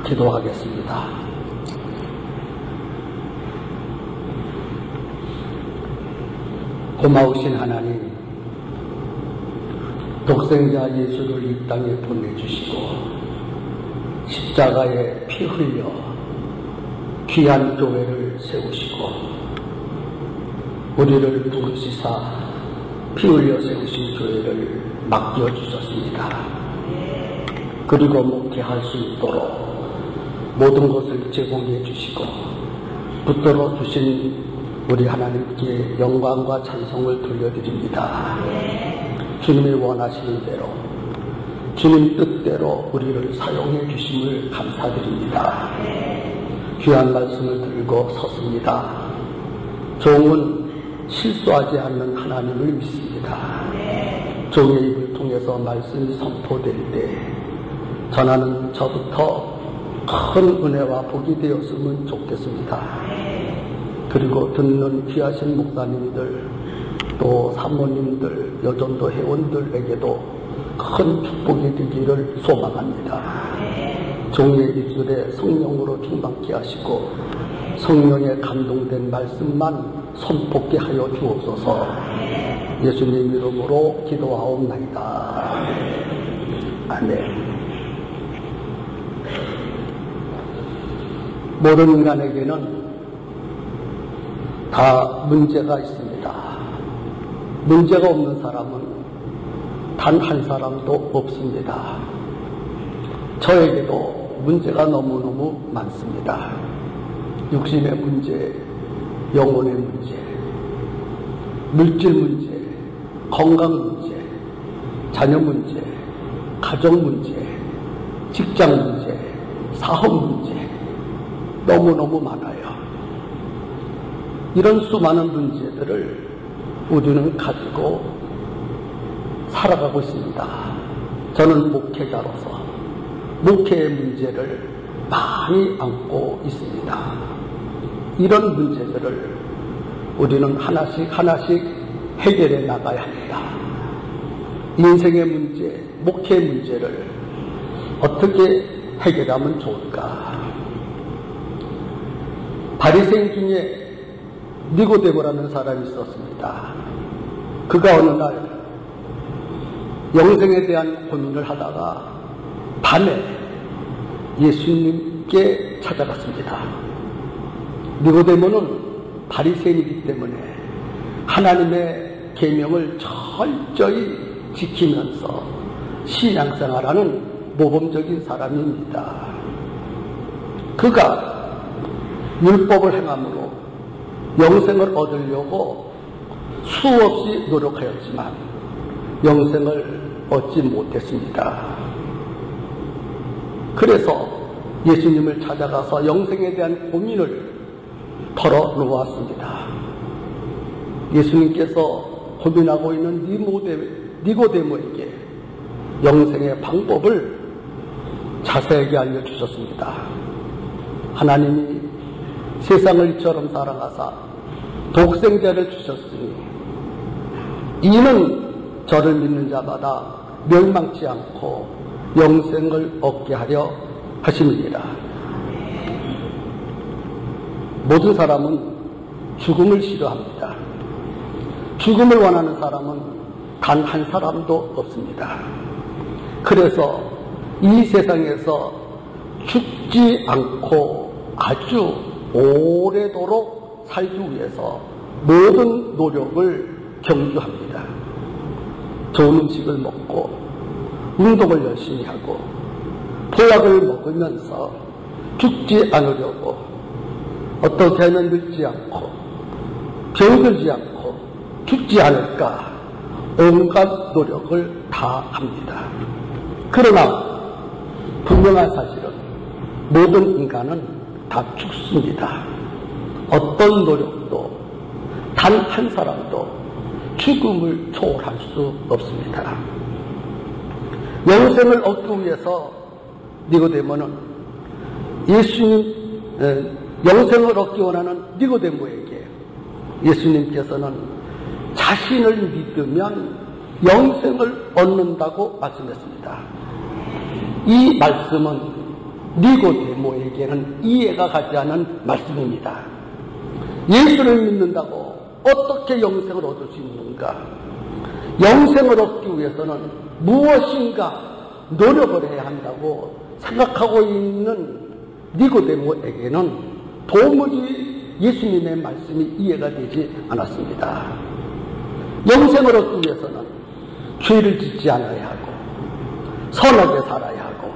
기도하겠습니다. 고마우신 하나님, 독생자 예수를 이 땅에 보내주시고 십자가에 피 흘려 귀한 교회를 세우시고 우리를 부르시사 피 흘려 세우신 교회를 맡겨주셨습니다. 그리고 목회할 수 있도록 모든 것을 제공해 주시고 붙들어 주신 우리 하나님께 영광과 찬송을 돌려드립니다. 주님이 원하시는 대로 주님 뜻대로 우리를 사용해 주심을 감사드립니다. 귀한 말씀을 들고 섰습니다. 종은 실수하지 않는 하나님을 믿습니다. 종의 입을 통해서 말씀이 선포될 때 전하는 저부터 큰 은혜와 복이 되었으면 좋겠습니다. 그리고 듣는 귀하신 목사님들, 또 사모님들, 여전도 회원들에게도 큰 축복이 되기를 소망합니다. 종의 입술에 성령으로 충만케 하시고 성령에 감동된 말씀만 선포케 하여 주옵소서. 예수님 이름으로 기도하옵나이다. 아멘. 모든 인간에게는 다 문제가 있습니다. 문제가 없는 사람은 단 한 사람도 없습니다. 저에게도 문제가 너무너무 많습니다. 육신의 문제, 영혼의 문제, 물질 문제, 건강 문제, 자녀 문제, 가정 문제, 직장 문제, 사업 문제, 너무너무 많아요. 이런 수많은 문제들을 우리는 가지고 살아가고 있습니다. 저는 목회자로서 목회의 문제를 많이 안고 있습니다. 이런 문제들을 우리는 하나씩 하나씩 해결해 나가야 합니다. 인생의 문제, 목회의 문제를 어떻게 해결하면 좋을까? 바리새인 중에 니고데모라는 사람이 있었습니다. 그가 어느 날 영생에 대한 고민을 하다가 밤에 예수님께 찾아갔습니다. 니고데모는 바리새인이기 때문에 하나님의 계명을 철저히 지키면서 신앙생활하는 모범적인 사람입니다. 그가 율법을 행함으로 영생을 얻으려고 수없이 노력하였지만 영생을 얻지 못했습니다. 그래서 예수님을 찾아가서 영생에 대한 고민을 털어놓았습니다. 예수님께서 고민하고 있는 니고데모에게 영생의 방법을 자세하게 알려주셨습니다. 하나님이 세상을 이처럼 사랑하사 독생자를 주셨으니 이는 저를 믿는 자마다 멸망치 않고 영생을 얻게 하려 하심이니라. 모든 사람은 죽음을 싫어합니다. 죽음을 원하는 사람은 단 한 사람도 없습니다. 그래서 이 세상에서 죽지 않고 아주 오래도록 살기 위해서 모든 노력을 경주합니다. 좋은 음식을 먹고 운동을 열심히 하고 보약을 먹으면서 죽지 않으려고 어떻게 하면 늙지 않고 병들지 않고 죽지 않을까 온갖 노력을 다 합니다. 그러나 분명한 사실은 모든 인간은 다 죽습니다. 어떤 노력도 단 한 사람도 죽음을 초월할 수 없습니다. 영생을 얻기 위해서 니고데모는 영생을 얻기 원하는 니고데모에게 예수님께서는 자신을 믿으면 영생을 얻는다고 말씀했습니다. 이 말씀은 니고데모에게는 이해가 가지 않은 말씀입니다. 예수를 믿는다고 어떻게 영생을 얻을 수 있는가? 영생을 얻기 위해서는 무엇인가 노력을 해야 한다고 생각하고 있는 니고데모에게는 도무지 예수님의 말씀이 이해가 되지 않았습니다. 영생을 얻기 위해서는 죄를 짓지 않아야 하고 선하게 살아야 하고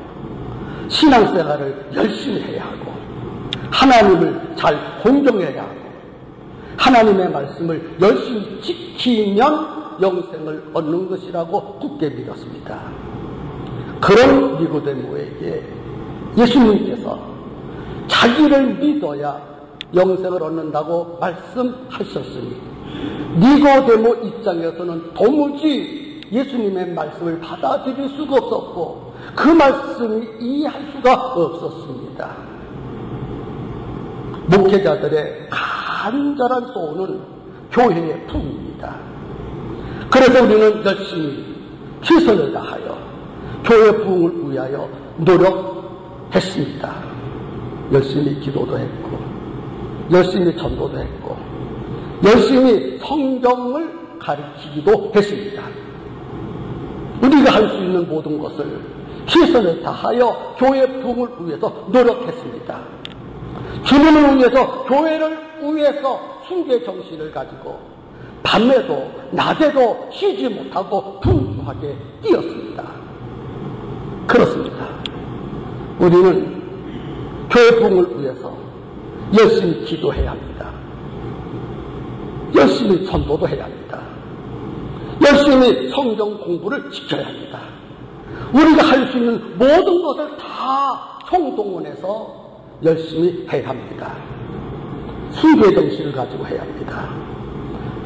신앙생활을 열심히 해야 하고 하나님을 잘 공경해야 하고 하나님의 말씀을 열심히 지키면 영생을 얻는 것이라고 굳게 믿었습니다. 그런 니고데모에게 예수님께서 자기를 믿어야 영생을 얻는다고 말씀하셨으니 니고데모 입장에서는 도무지 예수님의 말씀을 받아들일 수가 없었고 그 말씀을 이해할 수가 없었습니다. 목회자들의 간절한 소원은 교회의 부흥입니다. 그래서 우리는 열심히 최선을 다하여 교회 부흥을 위하여 노력했습니다. 열심히 기도도 했고 열심히 전도도 했고 열심히 성경을 가르치기도 했습니다. 우리가 할 수 있는 모든 것을 최선을 다하여 교회 부흥을 위해서 노력했습니다. 주님을 위해서 교회를 위해서 순교 정신을 가지고 밤에도 낮에도 쉬지 못하고 분주하게 뛰었습니다. 그렇습니다. 우리는 교회 부흥을 위해서 열심히 기도해야 합니다. 열심히 전도도 해야 합니다. 열심히 성경 공부를 지켜야 합니다. 우리가 할 수 있는 모든 것을 다 총동원해서 열심히 해야 합니다. 순교의 정신을 가지고 해야 합니다.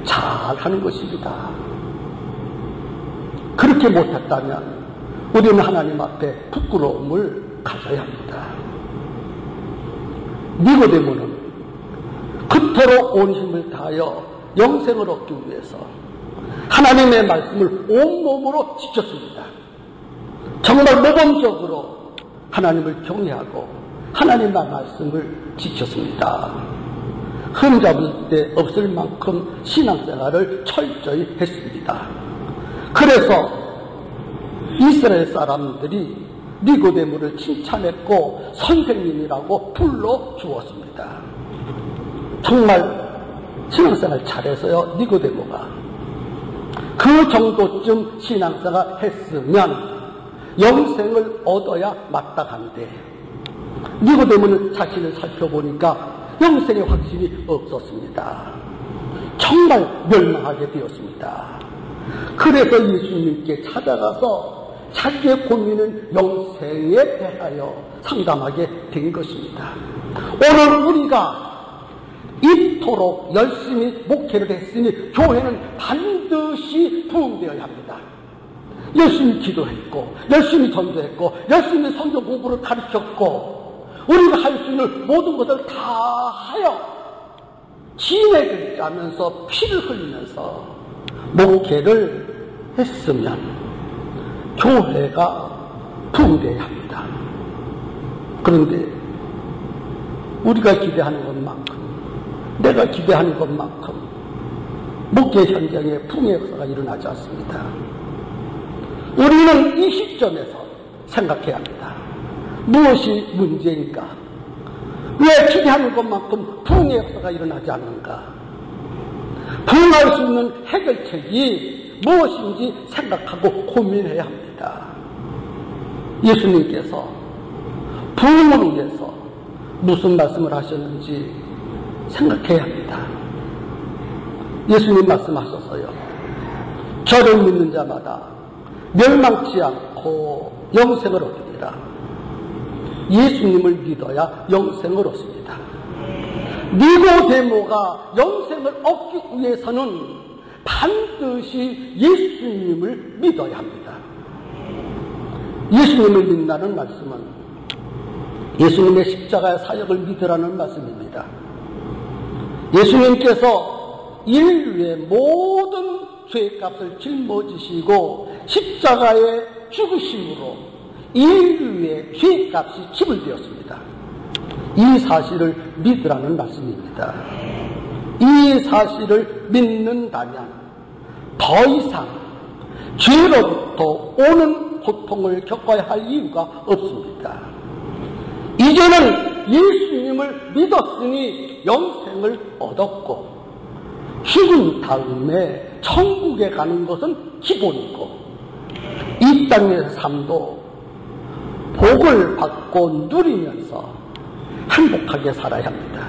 잘하는 것입니다. 그렇게 못했다면 우리는 하나님 앞에 부끄러움을 가져야 합니다. 니고데모는 그토록 온 힘을 다하여 영생을 얻기 위해서 하나님의 말씀을 온몸으로 지켰습니다. 정말 모범적으로 하나님을 경외하고 하나님의 말씀을 지켰습니다. 흠잡을 데 없을 만큼 신앙생활을 철저히 했습니다. 그래서 이스라엘 사람들이 니고데모를 칭찬했고 선생님이라고 불러주었습니다. 정말 신앙생활 잘해서요. 니고데모가 그 정도쯤 신앙생활 했으면 영생을 얻어야 마땅한데 니고데모는 자신을 살펴보니까 영생의 확신이 없었습니다. 정말 멸망하게 되었습니다. 그래서 예수님께 찾아가서 자기의 고민은 영생에 대하여 상담하게 된 것입니다. 오늘 우리가 이토록 열심히 목회를 했으니 교회는 반드시 부흥되어야 합니다. 열심히 기도했고 열심히 전도했고 열심히 성경 공부를 가르쳤고 우리가 할 수 있는 모든 것을 다 하여 진액을 짜면서 피를 흘리면서 목회를 했으면 교회가 부흥되어야 합니다. 그런데 우리가 기대하는 것만큼 내가 기대하는 것만큼 목회 현장에 부흥의 역사가 일어나지 않습니다. 우리는 이 시점에서 생각해야 합니다. 무엇이 문제인가? 왜 기대하는 것만큼 부흥의 역사가 일어나지 않는가? 부흥할 수 있는 해결책이 무엇인지 생각하고 고민해야 합니다. 예수님께서 부흥을 위해서 무슨 말씀을 하셨는지 생각해야 합니다. 예수님 말씀하셨어요. 저를 믿는 자마다 멸망치 않고 영생을 얻으리라. 예수님을 믿어야 영생을 얻습니다. 니고데모가 영생을 얻기 위해서는 반드시 예수님을 믿어야 합니다. 예수님을 믿는다는 말씀은 예수님의 십자가의 사역을 믿으라는 말씀입니다. 예수님께서 인류의 모든 죄값을 짊어지시고 십자가의 죽으심으로 인류의 죄 집값이 지불되었습니다. 이 사실을 믿으라는 말씀입니다. 이 사실을 믿는다면 더 이상 죄로부터 오는 고통을 겪어야 할 이유가 없습니다. 이제는 예수님을 믿었으니 영생을 얻었고 죽은 다음에 천국에 가는 것은 기본이고 이 땅의 삶도 복을 받고 누리면서 행복하게 살아야 합니다.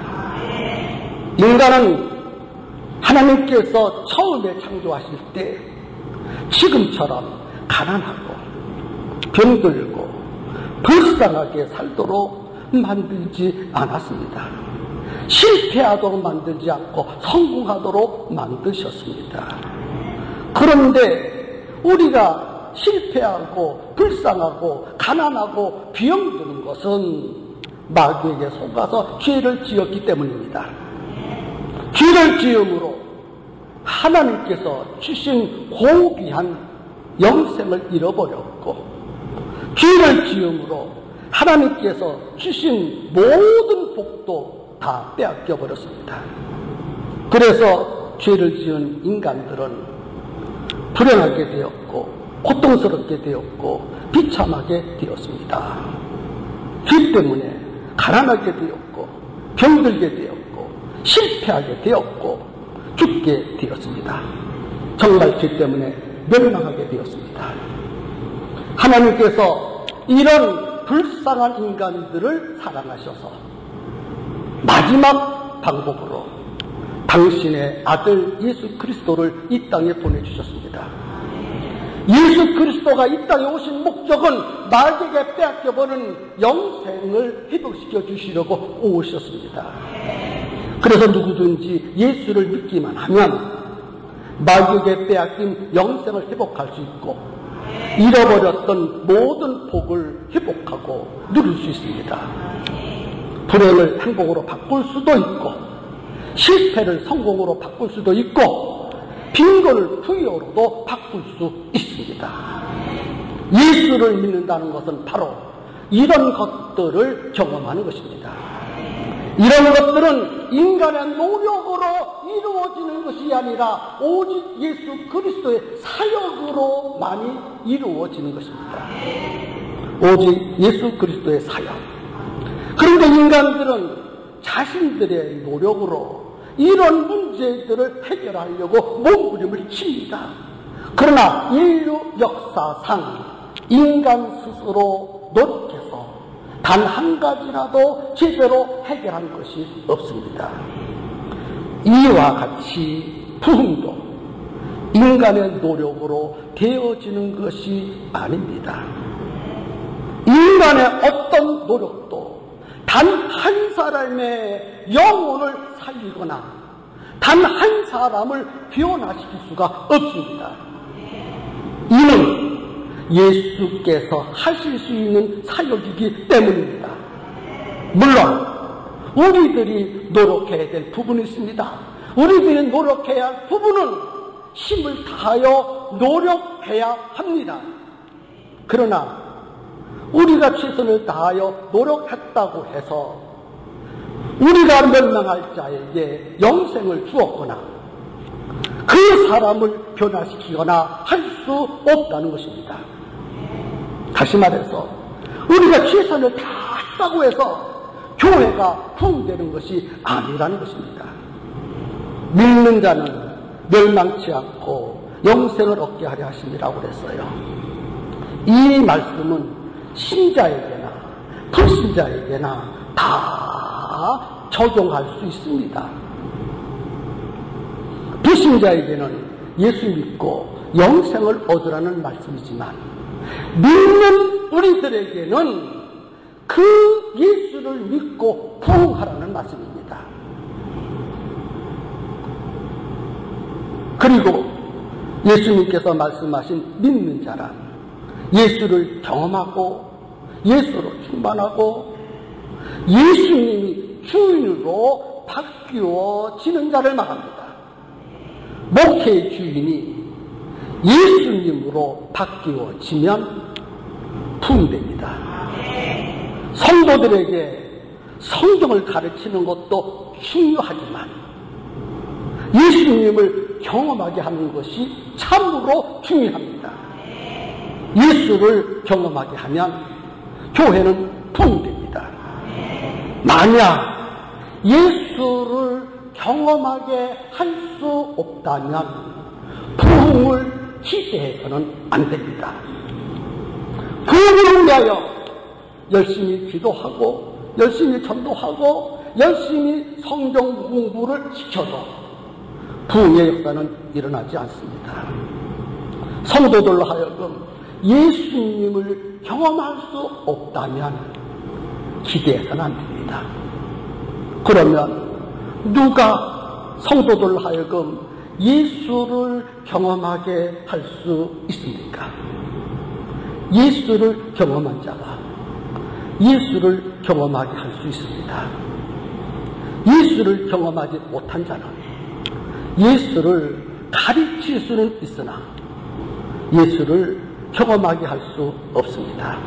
인간은 하나님께서 처음에 창조하실 때 지금처럼 가난하고 병들고 불쌍하게 살도록 만들지 않았습니다. 실패하도록 만들지 않고 성공하도록 만드셨습니다. 그런데 우리가 실패하고 불쌍하고 가난하고 병드는 것은 마귀에게 속아서 죄를 지었기 때문입니다. 죄를 지음으로 하나님께서 주신 고귀한 영생을 잃어버렸고 죄를 지음으로 하나님께서 주신 모든 복도 다 빼앗겨 버렸습니다. 그래서 죄를 지은 인간들은 불행하게 되었고 고통스럽게 되었고 비참하게 되었습니다. 죄 때문에 가난하게 되었고 병들게 되었고 실패하게 되었고 죽게 되었습니다. 정말 죄 때문에 멸망하게 되었습니다. 하나님께서 이런 불쌍한 인간들을 사랑하셔서 마지막 방법으로 당신의 아들 예수 그리스도를 이 땅에 보내주셨습니다. 예수 그리스도가 이 땅에 오신 목적은 마귀에게 빼앗겨버린 영생을 회복시켜 주시려고 오셨습니다. 그래서 누구든지 예수를 믿기만 하면 마귀에게 빼앗긴 영생을 회복할 수 있고 잃어버렸던 모든 복을 회복하고 누릴 수 있습니다. 불행을 행복으로 바꿀 수도 있고 실패를 성공으로 바꿀 수도 있고 빈곤을 부여로도 바꿀 수 있습니다. 예수를 믿는다는 것은 바로 이런 것들을 경험하는 것입니다. 이런 것들은 인간의 노력으로 이루어지는 것이 아니라 오직 예수 그리스도의 사역으로만이 이루어지는 것입니다. 오직 예수 그리스도의 사역. 그런데 인간들은 자신들의 노력으로 이런 문제들을 해결하려고 몸부림을 칩니다. 그러나 인류 역사상 인간 스스로 노력해서 단 한 가지라도 제대로 해결한 것이 없습니다. 이와 같이 부흥도 인간의 노력으로 되어지는 것이 아닙니다. 인간의 어떤 노력도 단 한 사람의 영혼을 살리거나 단 한 사람을 변화시킬 수가 없습니다. 이는 예수께서 하실 수 있는 사역이기 때문입니다. 물론 우리들이 노력해야 될 부분이 있습니다. 우리들이 노력해야 할 부분은 힘을 다하여 노력해야 합니다. 그러나 우리가 최선을 다하여 노력했다고 해서 우리가 멸망할 자에게 영생을 주었거나 그 사람을 변화시키거나 할 수 없다는 것입니다. 다시 말해서 우리가 최선을 다했다고 해서 교회가 부흥되는 것이 아니라는 것입니다. 믿는 자는 멸망치 않고 영생을 얻게 하려 하심이라고 그랬어요. 이 말씀은 신자에게나 불신자에게나 다 적용할 수 있습니다. 불신자에게는 예수 믿고 영생을 얻으라는 말씀이지만 믿는 우리들에게는 그 예수를 믿고 부흥하라는 말씀입니다. 그리고 예수님께서 말씀하신 믿는 자란 예수를 경험하고 예수로 충만하고 예수님이 주인으로 바뀌어지는 자를 말합니다. 목회의 주인이 예수님으로 바뀌어지면 부흥됩니다. 성도들에게 성경을 가르치는 것도 중요하지만 예수님을 경험하게 하는 것이 참으로 중요합니다. 예수를 경험하게 하면 교회는 부흥됩니다. 만약 예수를 경험하게 할 수 없다면 부흥을 기대해서는 안 됩니다. 부흥을 위하여 열심히 기도하고 열심히 전도하고 열심히 성경 공부를 시켜도 부흥의 역사는 일어나지 않습니다. 성도들로 하여금 예수님을 경험할 수 없다면 기대해서는 안 됩니다. 그러면 누가 성도들로 하여금 예수를 경험하게 할 수 있습니까? 예수를 경험한 자가 예수를 경험하게 할 수 있습니다. 예수를 경험하지 못한 자는 예수를 가르칠 수는 있으나 예수를 경험하게 할 수 없습니다.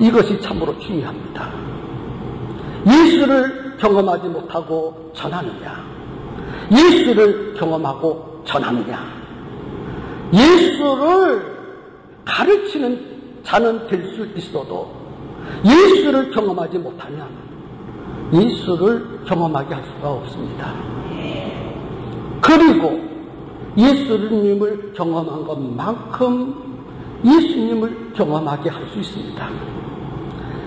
이것이 참으로 중요합니다. 예수를 경험하지 못하고 전하느냐, 예수를 경험하고 전하느냐. 예수를 가르치는 자는 될 수 있어도 예수를 경험하지 못하면 예수를 경험하게 할 수가 없습니다. 그리고 예수님을 경험한 것만큼 예수님을 경험하게 할 수 있습니다.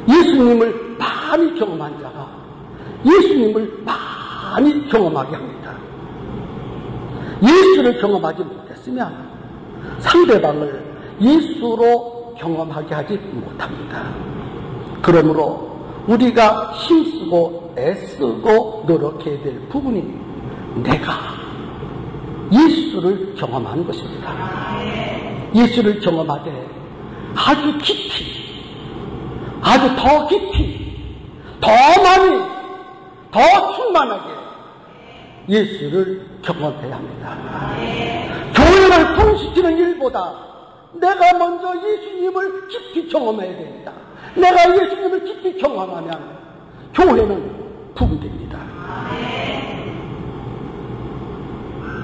예수님을 많이 경험한 자가 예수님을 많이 경험하게 합니다. 예수를 경험하지 못했으면 상대방을 예수로 경험하게 하지 못합니다. 그러므로 우리가 힘쓰고 애쓰고 노력해야 될 부분이 내가 예수를 경험하는 것입니다. 예수를 경험하되 아주 깊이, 아주 더 깊이, 더 많이, 더 충만하게 예수를 경험해야 합니다. 교회를 부흥시키는 일보다 내가 먼저 예수님을 깊이 경험해야 됩니다. 내가 예수님을 깊이 경험하면 교회는 부흥됩니다.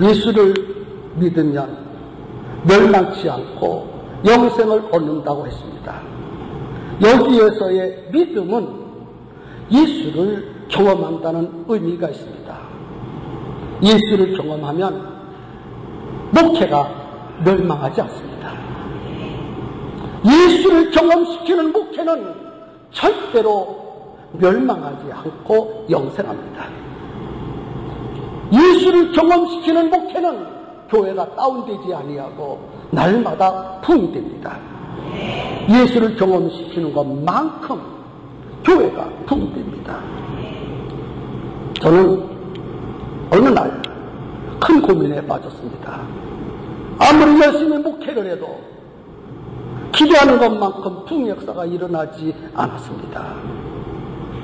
예수를 믿으면 멸망치 않고 영생을 얻는다고 했습니다. 여기에서의 믿음은 예수를 경험한다는 의미가 있습니다. 예수를 경험하면 목회가 멸망하지 않습니다. 예수를 경험시키는 목회는 절대로 멸망하지 않고 영생합니다. 예수를 경험시키는 목회는 교회가 다운되지 아니하고 날마다 부흥됩니다. 예수를 경험시키는 것만큼 교회가 부흥됩니다. 저는 어느 날 큰 고민에 빠졌습니다. 아무리 열심히 목회를 해도 기도하는 것만큼 부흥 역사가 일어나지 않았습니다.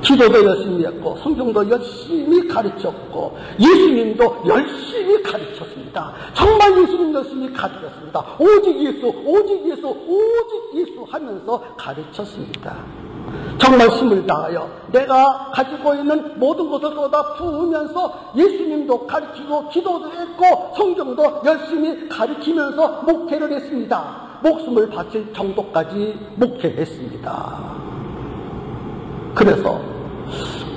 기도도 열심히 했고 성경도 열심히 가르쳤고 예수님도 열심히 가르쳤습니다. 정말 예수님 열심히 가르쳤습니다. 오직 예수, 오직 예수, 오직 예수 하면서 가르쳤습니다. 정말 힘을 다하여 내가 가지고 있는 모든 것을 쏟아 부으면서 예수님도 가르치고 기도도 했고 성경도 열심히 가르치면서 목회를 했습니다. 목숨을 바칠 정도까지 목회했습니다. 그래서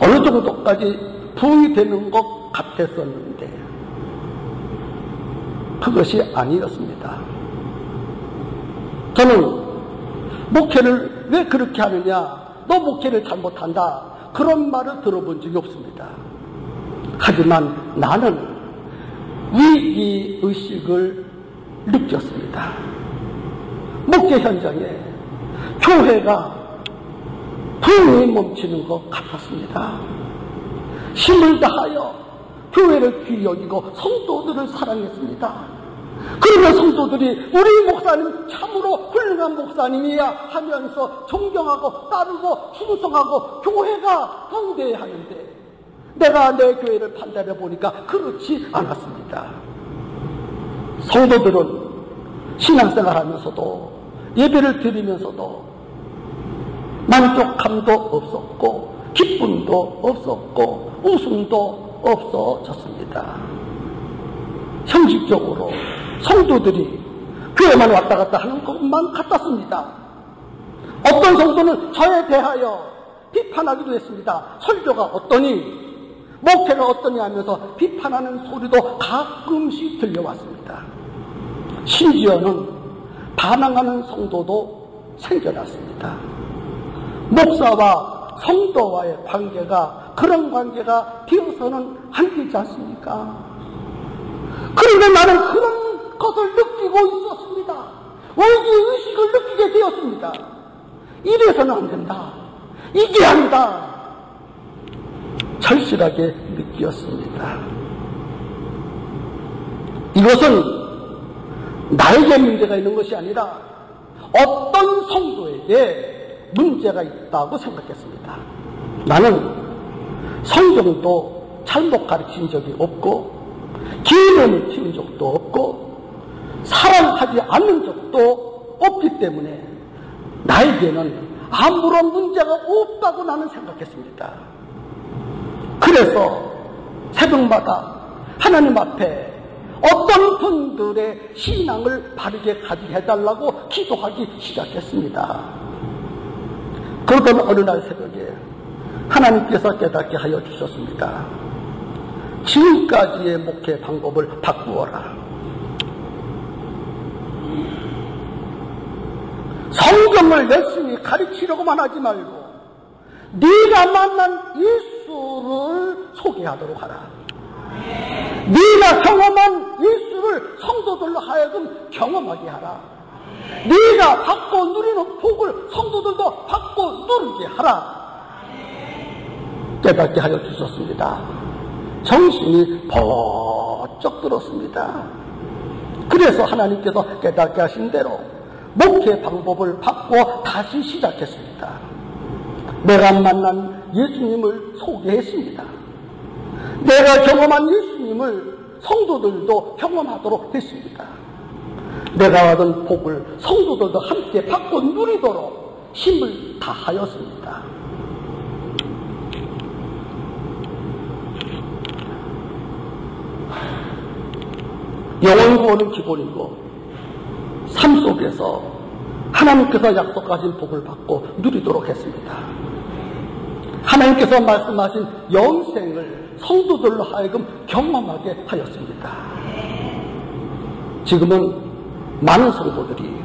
어느 정도까지 부흥이 되는 것 같았었는데 그것이 아니었습니다. 저는 목회를 왜 그렇게 하느냐, 너 목회를 잘못한다, 그런 말을 들어본 적이 없습니다. 하지만 나는 위기의식을 느꼈습니다. 목회 현장에 교회가 부흥이 멈추는 것 같았습니다. 힘을 다하여 교회를 귀히 여기고 성도들을 사랑했습니다. 그러면 성도들이 우리 목사님 참으로 훌륭한 목사님이야 하면서 존경하고 따르고 충성하고 교회가 부흥돼야 하는데 내가 내 교회를 판단해 보니까 그렇지 않았습니다. 성도들은 신앙생활 하면서도 예배를 드리면서도 만족함도 없었고 기쁨도 없었고 웃음도 없어졌습니다. 형식적으로 성도들이 교회만 왔다 갔다 하는 것만 같았습니다. 어떤 성도는 저에 대하여 비판하기도 했습니다. 설교가 어떠니, 목회가 어떠니 하면서 비판하는 소리도 가끔씩 들려왔습니다. 심지어는 반항하는 성도도 생겨났습니다. 목사와 성도와의 관계가 그런 관계가 되어서는 안 되지 않습니까? 그런데 나는 그런 것을 느끼고 있었습니다. 의식을 느끼게 되었습니다. 이래서는 안 된다. 이게 아니다. 절실하게 느꼈습니다. 이것은 나에게 문제가 있는 것이 아니라 어떤 성도에게 문제가 있다고 생각했습니다. 나는 성경도 잘못 가르친 적이 없고 기름을 튀는 적도 없고 사랑하지 않는 적도 없기 때문에 나에게는 아무런 문제가 없다고 나는 생각했습니다. 그래서 새벽마다 하나님 앞에 어떤 분들의 신앙을 바르게 가지게 해달라고 기도하기 시작했습니다. 그러던 어느 날 새벽에 하나님께서 깨닫게 하여 주셨습니다. 지금까지의 목회 방법을 바꾸어라. 성경을 열심히 가르치려고만 하지 말고 네가 만난 예수를 소개하도록 하라. 네가 경험한 예수를 성도들로 하여금 경험하게 하라. 네가 받고 누리는 복을 성도들도 받고 누리게 하라. 깨닫게 하여 주셨습니다. 정신이 번쩍 들었습니다. 그래서 하나님께서 깨닫게 하신 대로 목회 방법을 바꿔 다시 시작했습니다. 내가 만난 예수님을 소개했습니다. 내가 경험한 예수님을 성도들도 경험하도록 했습니다. 내가 얻은 복을 성도들도 함께 받고 누리도록 힘을 다하였습니다. 영혼 구원은 기본이고 삶 속에서 하나님께서 약속하신 복을 받고 누리도록 했습니다. 하나님께서 말씀하신 영생을 성도들로 하여금 경험하게 하였습니다. 지금은 많은 성도들이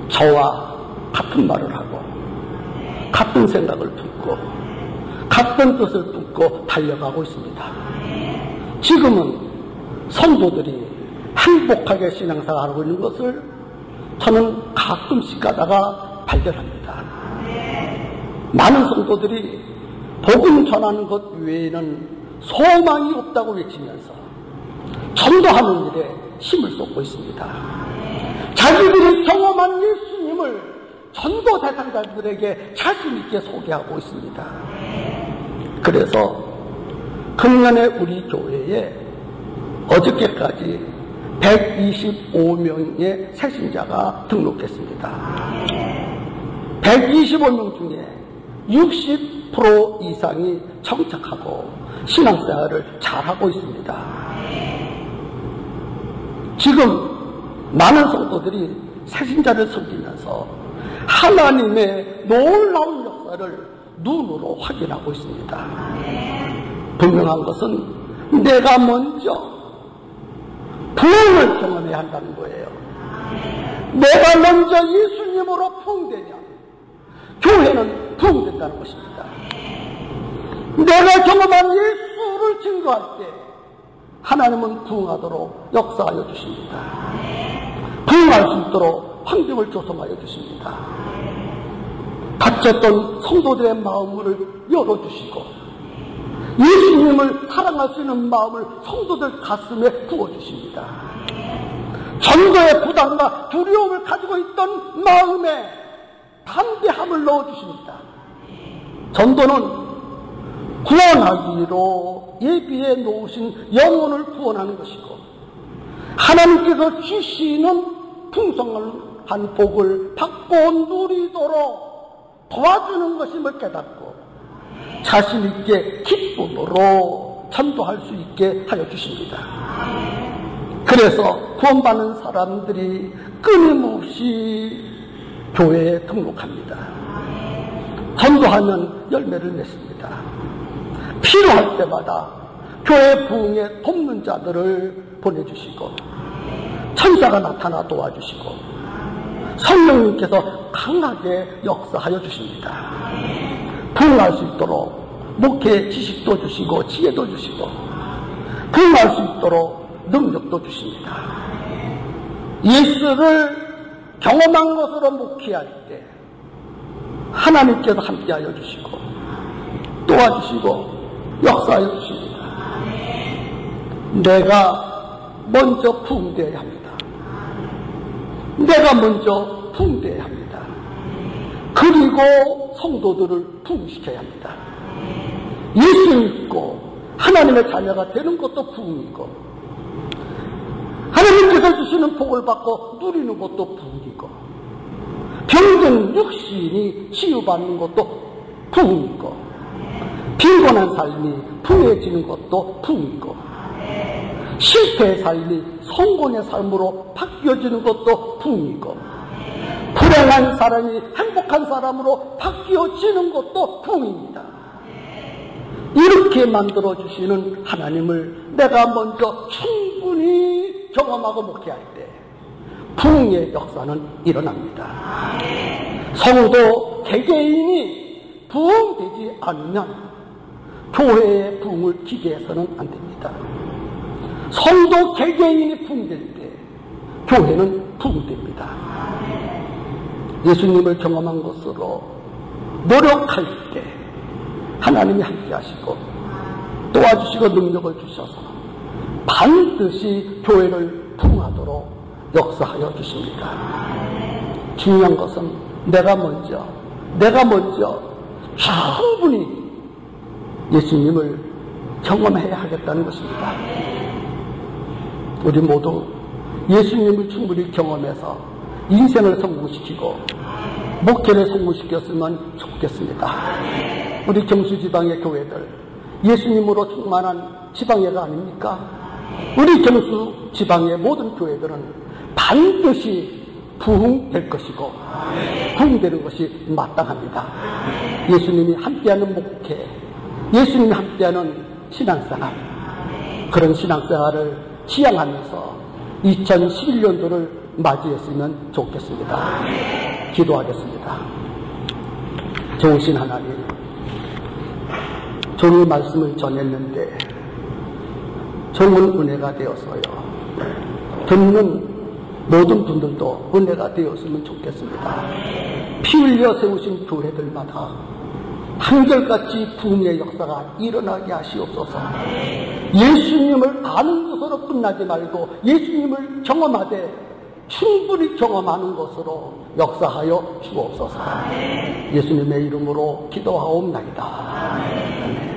저와 같은 말을 하고 같은 생각을 품고 같은 뜻을 품고 달려가고 있습니다. 지금은 성도들이 행복하게 신앙생활하고 있는 것을 저는 가끔씩 가다가 발견합니다. 많은 성도들이 복음 전하는 것 외에는 소망이 없다고 외치면서 전도하는 일에 힘을 쏟고 있습니다. 자기들이 경험한 예수님을 전도 대상자들에게 자신 있게 소개하고 있습니다. 그래서 금년에 우리 교회에 어저께까지 125명의 새신자가 등록했습니다. 125명 중에 60% 이상이 정착하고 신앙생활을 잘하고 있습니다. 지금 많은 성도들이 새신자를 섬기면서 하나님의 놀라운 역사를 눈으로 확인하고 있습니다. 분명한 것은 내가 먼저 부흥을 경험해야 한다는 거예요. 내가 먼저 예수님으로 부흥되면 교회는 부흥된다는 것입니다. 내가 경험한 예수를 증거할 때 하나님은 부흥하도록 역사하여 주십니다. 부흥할 수 있도록 환경을 조성하여 주십니다. 닫혔던 성도들의 마음을 열어주시고 예수님을 사랑할 수 있는 마음을 성도들 가슴에 부어주십니다. 전도의 부담과 두려움을 가지고 있던 마음에 담대함을 넣어주십니다. 전도는 구원하기로 예비해 놓으신 영혼을 구원하는 것이고 하나님께서 주시는 풍성한 복을 받고 누리도록 도와주는 것임을 깨닫고 자신 있게 기쁨으로 전도할 수 있게 하여 주십니다. 그래서 구원받는 사람들이 끊임없이 교회에 등록합니다. 전도하면 열매를 맺습니다. 필요할 때마다 교회 부흥에 돕는 자들을 보내주시고 천사가 나타나 도와주시고 성령님께서 강하게 역사하여 주십니다. 부흥할 수 있도록 목회 지식도 주시고 지혜도 주시고 부흥할 수 있도록 능력도 주십니다. 예수를 경험한 것으로 목회할 때 하나님께서 함께하여 주시고 도와주시고 역사하여 주십니다. 내가 먼저 부흥되어야 합니다. 내가 먼저 부흥되어야 합니다. 그리고 성도들을 부흥시켜야 합니다. 예수 믿고 하나님의 자녀가 되는 것도 부흥이고 하나님께서 주시는 복을 받고 누리는 것도 부흥이고 병든 육신이 치유받는 것도 부흥이고 빈곤한 삶이 풍요해지는 것도 부흥이고 실패의 삶이 성공의 삶으로 바뀌어지는 것도 부흥이고 불행한 사람이 행복한 사람으로 바뀌어지는 것도 부흥입니다. 이렇게 만들어주시는 하나님을 내가 먼저 충분히 경험하고 목회할 때 부흥의 역사는 일어납니다. 성도 개개인이 부흥되지 않으면 교회의 부흥을 기대해서는 안 됩니다. 성도 개개인이 부흥될 때 교회는 부흥됩니다. 예수님을 경험한 것으로 노력할 때 하나님이 함께 하시고 도와주시고 능력을 주셔서 반드시 교회를 부흥하도록 역사하여 주십니다. 중요한 것은 내가 먼저 충분히 예수님을 경험해야 하겠다는 것입니다. 우리 모두 예수님을 충분히 경험해서 인생을 성공시키고 목회를 성공시켰으면 좋겠습니다. 우리 경수지방의 교회들 예수님으로 충만한 지방회가 아닙니까? 우리 경수지방의 모든 교회들은 반드시 부흥될 것이고 부흥되는 것이 마땅합니다. 예수님이 함께하는 목회, 예수님이 함께하는 신앙생활, 그런 신앙생활을 지향하면서 2011년도를 맞이했으면 좋겠습니다. 기도하겠습니다. 좋으신 하나님, 종의 말씀을 전했는데 종은 은혜가 되어서요, 듣는 모든 분들도 은혜가 되었으면 좋겠습니다. 피 흘려 세우신 교회들마다 한결같이 부흥의 역사가 일어나게 하시옵소서. 예수님을 아는 것으로 끝나지 말고 예수님을 경험하되 충분히 경험하는 것으로 역사하여 주옵소서. 예수님의 이름으로 기도하옵나이다. 아멘.